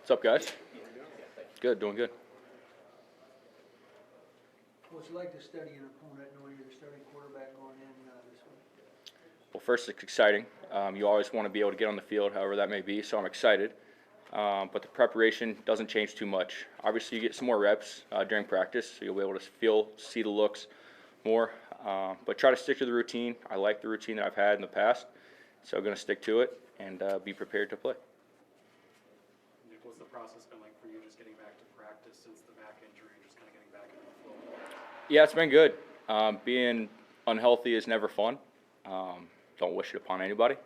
What's up, guys? Good, doing good. What's it like to study an opponent knowing you're the starting quarterback going in this week? Well, first, it's exciting. You always want to be able to get on the field, however that may be, so I'm excited. But the preparation doesn't change too much. Obviously, you get some more reps during practice, so you'll be able to see the looks more. But try to stick to the routine. I like the routine that I've had in the past, so I'm going to stick to it and be prepared to play. What's the process been like for you just getting back to practice since the back injury, just kind of getting back into the flow? Yeah, it's been good. Being unhealthy is never fun. Don't wish it upon anybody.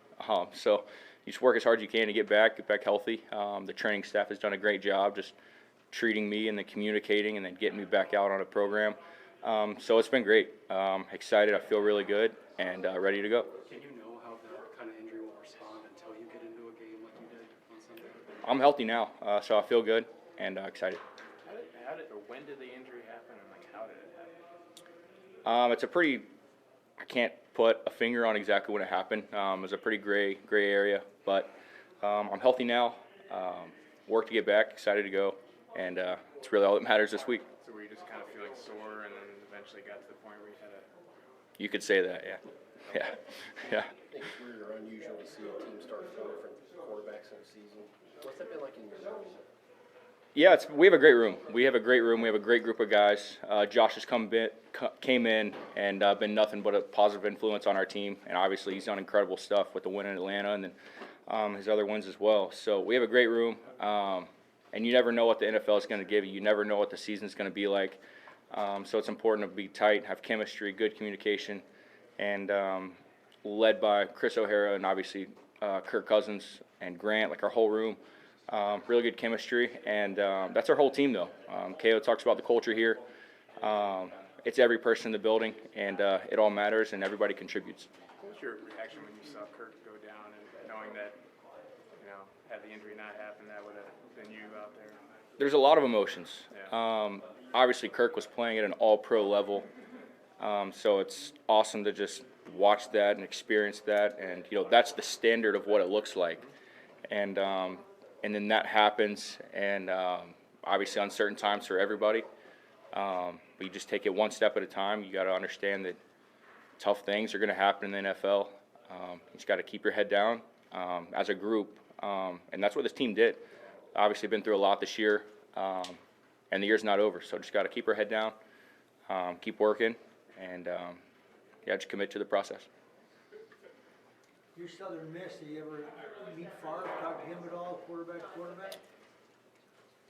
So you just work as hard as you can to get back healthy. The training staff has done a great job just treating me and then communicating and then getting me back out on a program. So it's been great. Excited. I feel really good and ready to go. Can you know how that kind of injury will respond until you get into a game like you did on Sunday? I'm healthy now, so I feel good and excited. When did the injury happen, and how did it happen? It's a pretty. I can't put a finger on exactly when it happened. It was a pretty gray area, but I'm healthy now. Work to get back, excited to go, and it's really all that matters this week. So were you just kind of feeling sore, and then eventually got to the point where you had a... You could say that, yeah. Yeah. I think it's weird or unusual to see a team start 4 different quarterbacks in a season. What's that been like in your room? Yeah, we have a great room. We have a great room. We have a great group of guys. Josh has came in and been nothing but a positive influence on our team. And obviously he's done incredible stuff with the win in Atlanta and then his other wins as well. So we have a great room. And you never know what the NFL is going to give you. You never know what the season is going to be like. So it's important to be tight, have chemistry, good communication, and led by Chris O'Hara and obviously Kirk Cousins and Grant, like our whole room. Really good chemistry, and that's our whole team, though. KO talks about the culture here. It's every person in the building, and it all matters, and everybody contributes. What was your reaction when you saw Kirk go down and knowing that, had the injury not happened, that would have been you out there? There's a lot of emotions. Yeah. Obviously, Kirk was playing at an all-pro level, so it's awesome to just watch that and experience that, and, that's the standard of what it looks like. And then that happens, and obviously uncertain times for everybody. But you just take it one step at a time. You got to understand that tough things are going to happen in the NFL. You just got to keep your head down as a group, and that's what this team did. Obviously, been through a lot this year, and the year's not over. So just got to keep our head down, keep working, and just commit to the process. You're Southern Miss. Did you ever meet Favre, talk to him at all, quarterback?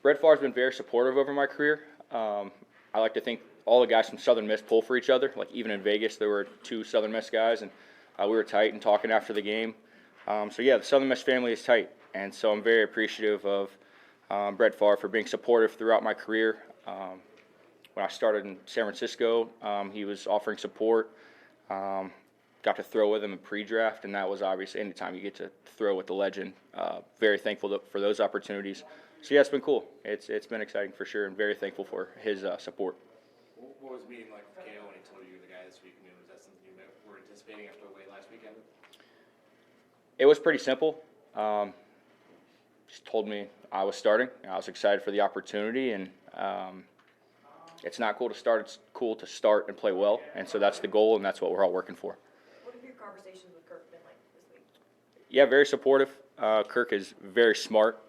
Brett Favre's been very supportive over my career. I like to think all the guys from Southern Miss pull for each other. Like even in Vegas, there were 2 Southern Miss guys, and we were tight and talking after the game. The Southern Miss family is tight, and so I'm very appreciative of Brett Favre for being supportive throughout my career. When I started in San Francisco, he was offering support. Got to throw with him in pre-draft, and that was obviously anytime you get to throw with the legend. Very thankful for those opportunities. So yeah, it's been cool. It's been exciting for sure, and very thankful for his support. What was the meeting like with KO when he told you the guy this week? Was that something you were anticipating after the wait last weekend? It was pretty simple. Just told me I was starting. I was excited for the opportunity, and it's not cool to start. It's cool to start and play well, and so that's the goal, and that's what we're all working for. What have your conversations with Kirk been like this week? Yeah, very supportive. Kirk is very smart,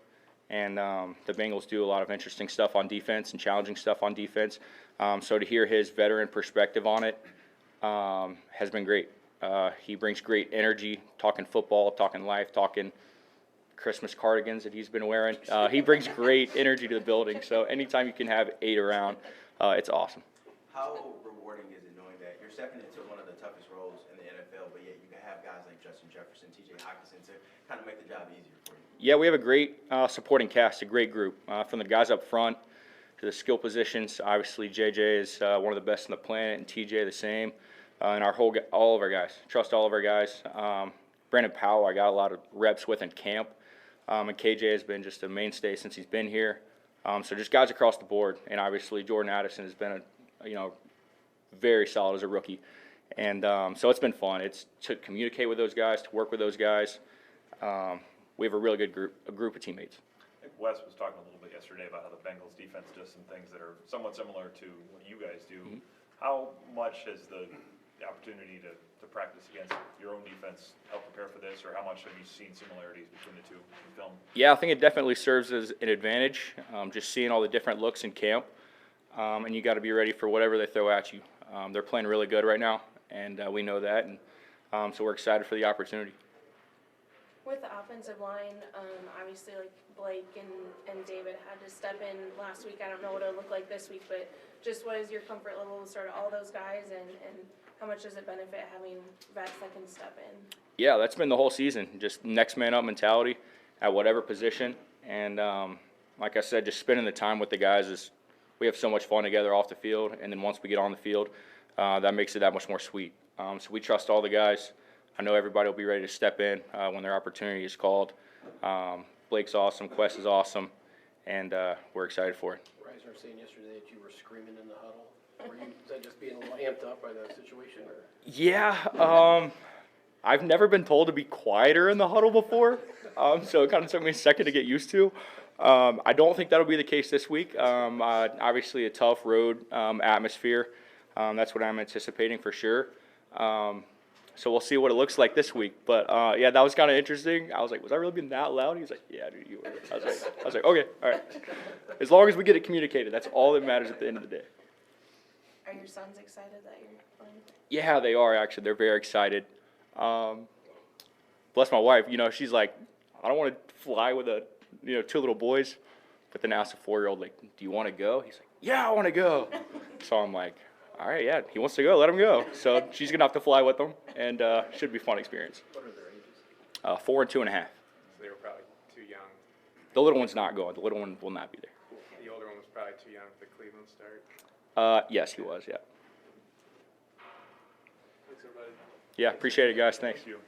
and the Bengals do a lot of interesting stuff on defense and challenging stuff on defense. So to hear his veteran perspective on it has been great. He brings great energy, talking football, talking life, talking Christmas cardigans that he's been wearing. He brings great energy to the building. So anytime you can have 8 around, it's awesome. How rewarding is it knowing that you're stepping into one of the toughest roles in the NFL, but yet you can have guys like Justin Jefferson, T.J. Hockenson to kind of make the job easier for you? Yeah, we have a great supporting cast, a great group. From the guys up front to the skill positions, obviously JJ is one of the best on the planet, and TJ the same. And all of our guys, trust all of our guys. Brandon Powell, I got a lot of reps with in camp. And KJ has been just a mainstay since he's been here. So just guys across the board, and obviously Jordan Addison has been very solid as a rookie, and so it's been fun. It's to communicate with those guys, to work with those guys. We have a really good group of teammates. Wes was talking a little bit yesterday about how the Bengals defense does some things that are somewhat similar to what you guys do. How much has the opportunity to practice against your own defense help prepare for this, or how much have you seen similarities between the two in film? Yeah, I think it definitely serves as an advantage, just seeing all the different looks in camp, and you got to be ready for whatever they throw at you. They're playing really good right now, and we know that, and so we're excited for the opportunity. With the offensive line, obviously like Blake and David had to step in last week. I don't know what it'll look like this week, but just what is your comfort level with sort of all those guys, and how much does it benefit having vets that can step in? Yeah, that's been the whole season, just next man up mentality at whatever position. And like I said, just spending the time with the guys is, we have so much fun together off the field. And then once we get on the field, that makes it that much more sweet. So we trust all the guys. I know everybody will be ready to step in when their opportunity is called. Blake's awesome, Quest is awesome, and we're excited for it. Reisner saying yesterday that you were screaming in the huddle. Is that just being a little amped up by the situation? Or? Yeah, I've never been told to be quieter in the huddle before, so it kind of took me a second to get used to. I don't think that'll be the case this week. Obviously, a tough road atmosphere. That's what I'm anticipating for sure. So we'll see what it looks like this week. But yeah, that was kind of interesting. I was like, was I really being that loud? He's like, yeah, dude, you were. I was like, okay, all right. As long as we get it communicated, that's all that matters at the end of the day. Are your sons excited that you're playing? Yeah, they are actually. They're very excited. Bless my wife. You know, she's like, I don't want to fly with two little boys. But then I asked a 4-year-old, like, do you want to go? He's like, yeah, I want to go. So I'm like, all right, yeah, he wants to go, let him go. So she's gonna have to fly with them, and should be a fun experience. What are their ages? 4 and 2.5. So they were probably too young. The little one's not going. The little one will not be there. The older one was probably too young for the Cleveland start. Yes, he was. Yeah. Thanks, everybody. Yeah, appreciate it, guys. Thanks. Thank you.